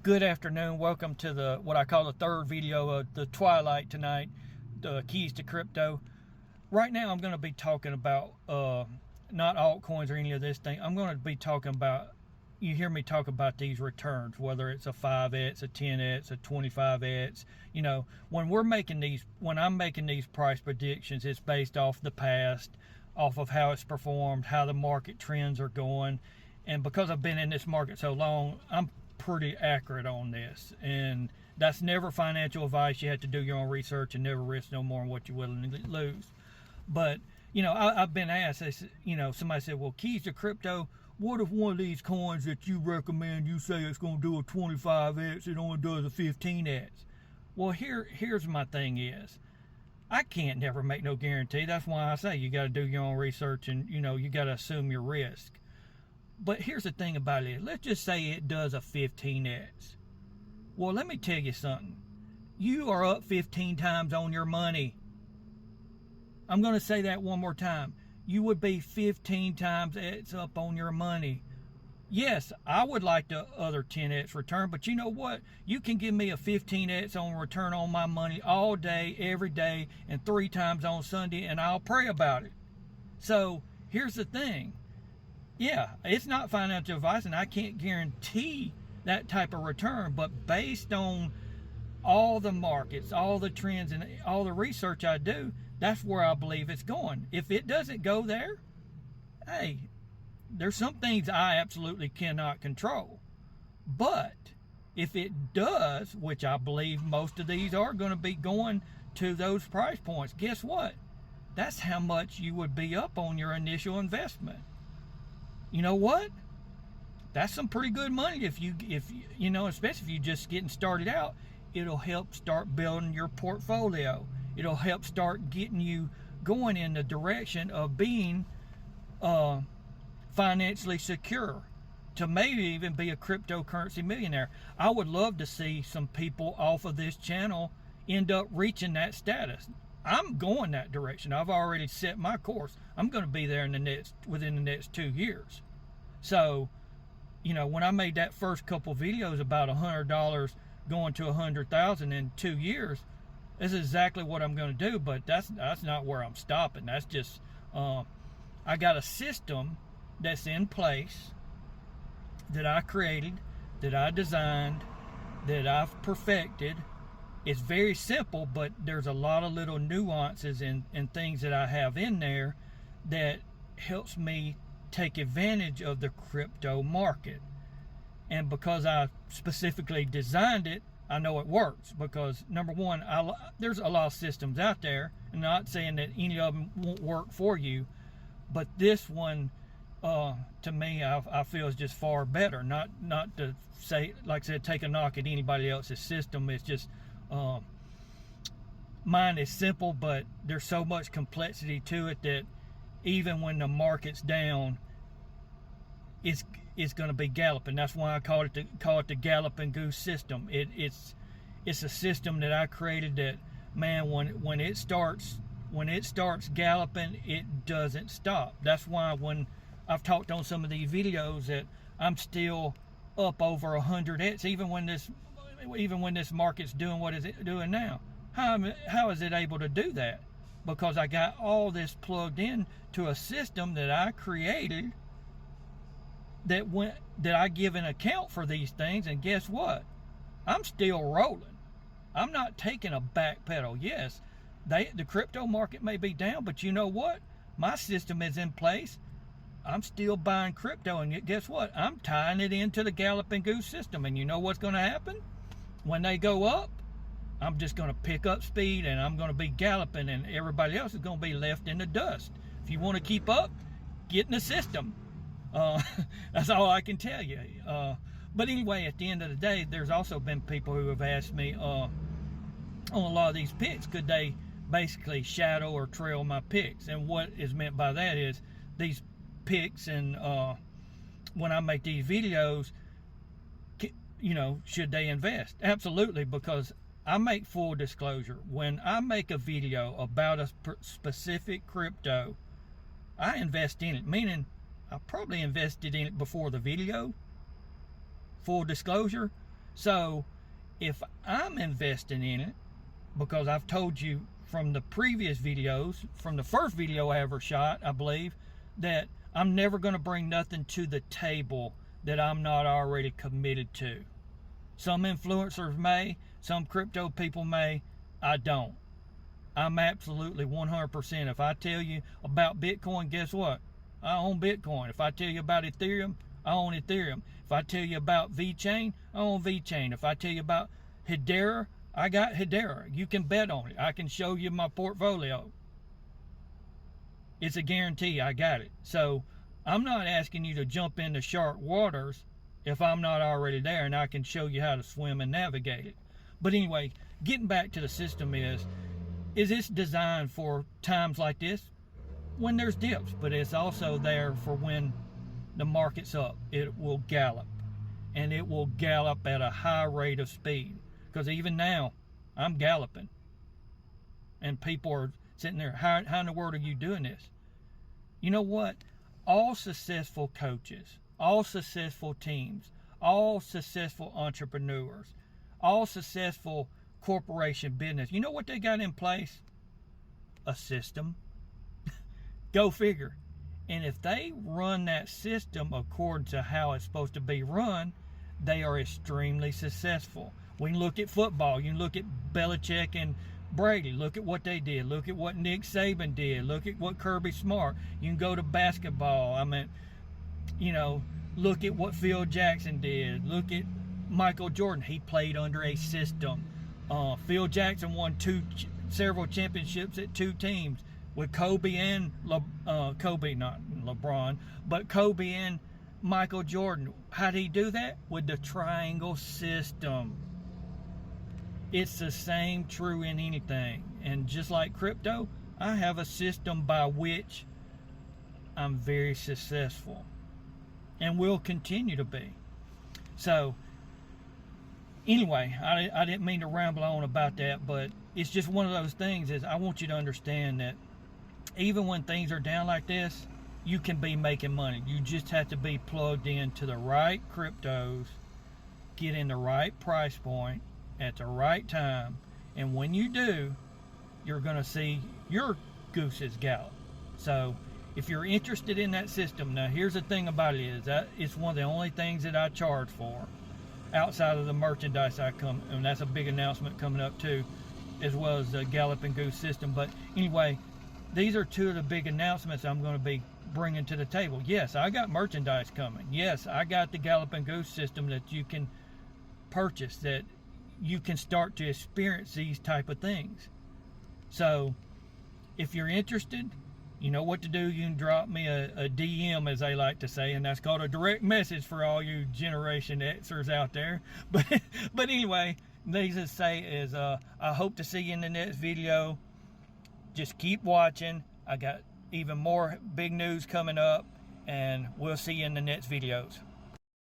Good afternoon. Welcome to the what I call the third video of the Twilight tonight, the keys to crypto. Right now I'm going to be talking about not altcoins or any of this thing. I'm going to be talking about, you hear me talk about these returns, whether it's a 5x, a 10x, a 25x. You know, when I'm making these price predictions, it's based off the past, off of how it's performed, how the market trends are going. And because I've been in this market so long, I'm pretty accurate on this, and that's never financial advice. You have to do your own research and never risk no more than what you're willing to lose. But you know, I've been asked, somebody said, well, keys to crypto, what if one of these coins that you recommend, you say it's going to do a 25x, it only does a 15x? Well, here's my thing is, I can't never make no guarantee. That's why I say you got to do your own research, and you got to assume your risk. But here's the thing about it. Let's just say it does a 15x. Well, let me tell you something. You are up 15 times on your money. I'm going to say that one more time. You would be 15 times X up on your money. Yes, I would like the other 10x return, but you know what? You can give me a 15x on return on my money all day, every day, and 3 times on Sunday, and I'll pray about it. So here's the thing. Yeah, it's not financial advice, and I can't guarantee that type of return, but based on all the markets, all the trends, and all the research I do, that's where I believe it's going. If it doesn't go there, hey, there's some things I absolutely cannot control. But if it does, which I believe most of these are going to be going to those price points, guess what? That's how much you would be up on your initial investment. You know what? That's some pretty good money if you especially if you're just getting started out. It'll help start building your portfolio. It'll help start getting you going in the direction of being financially secure, to maybe even be a cryptocurrency millionaire. I would love to see some people off of this channel end up reaching that status. I'm going that direction. I've already set my course. I'm going to be there within the next 2 years. So, when I made that first couple videos about $100 going to 100,000 in 2 years, this is exactly what I'm going to do. But that's not where I'm stopping. That's just I got a system that's in place that I created, that I designed, that I've perfected. It's very simple, but there's a lot of little nuances and things that I have in there that helps me take advantage of the crypto market. And because I specifically designed it, I know it works. Because number one, there's a lot of systems out there. I'm not saying that any of them won't work for you, but this one, to me, I feel is just far better. Not to say, like I said, take a knock at anybody else's system. It's just mine is simple, but there's so much complexity to it that even when the market's down, it's going to be galloping. That's why I call it the galloping goose system. It's a system that I created that, man, when it starts galloping, it doesn't stop. That's why when I've talked on some of these videos that I'm still up over 100x, even when this market's doing what is it doing now. How is it able to do that? Because I got all this plugged in to a system that I created that I give an account for these things, and guess what? I'm still rolling. I'm not taking a back pedal. Yes, the crypto market may be down, but you know what? My system is in place. I'm still buying crypto, and guess what? I'm tying it into the galloping goose system, and you know what's going to happen? When they go up, I'm just going to pick up speed, and I'm going to be galloping, and everybody else is going to be left in the dust. If you want to keep up, get in the system. That's all I can tell you. But anyway, at the end of the day, there's also been people who have asked me on a lot of these picks, could they basically shadow or trail my picks? And what is meant by that is these picks, and when I make these videos, should they invest? Absolutely, because I make full disclosure. When I make a video about a specific crypto, I invest in it, meaning I probably invested in it before the video. Full disclosure, So if I'm investing in it, because I've told you from the previous videos, from the first video I ever shot, I believe, that I'm never going to bring nothing to the table that I'm not already committed to. Some influencers may, some crypto people may, I don't. I'm absolutely 100%. If I tell you about Bitcoin, guess what? I own Bitcoin. If I tell you about Ethereum, I own Ethereum. If I tell you about VeChain, I own VeChain. If I tell you about Hedera, I got Hedera. You can bet on it. I can show you my portfolio. It's a guarantee. I got it. So I'm not asking you to jump into shark waters if I'm not already there, and I can show you how to swim and navigate it. But anyway, getting back to the system is this designed for times like this when there's dips, but it's also there for when the market's up. It will gallop, and it will gallop at a high rate of speed, because even now I'm galloping and people are sitting there, how in the world are you doing this? You know what? All successful coaches, all successful teams, all successful entrepreneurs, all successful corporation business, you know what they got in place? A system. Go figure. And if they run that system according to how it's supposed to be run, they are extremely successful. We can look at football. You can look at Belichick and Brady. Look at what they did. Look at what Nick Saban did. Look at what Kirby Smart. You can go to basketball. I mean, you know, look at what Phil Jackson did. Look at Michael Jordan. He played under a system. Phil Jackson won several championships at two teams with Kobe and Kobe, not LeBron, but Kobe and Michael Jordan. How did he do that? With the triangle system. It's the same true in anything. And just like crypto, I have a system by which I'm very successful and will continue to be. So anyway, I didn't mean to ramble on about that, but it's just one of those things is I want you to understand that even when things are down like this, you can be making money. You just have to be plugged into the right cryptos, get in the right price point at the right time, and when you do, you're going to see your gooses gallop. So if you're interested in that system, now here's the thing about it is that it's one of the only things that I charge for outside of the merchandise and that's a big announcement coming up too, as well as the Galloping Goose system. But anyway, these are two of the big announcements I'm going to be bringing to the table. Yes, I got merchandise coming. Yes, I got the Galloping Goose system that you can purchase, that you can start to experience these type of things. So if you're interested, you know what to do. You can drop me a DM, as they like to say, and that's called a direct message for all you Generation Xers out there. But anyway, needless to say is I hope to see you in the next video. Just keep watching. I got even more big news coming up, and we'll see you in the next videos.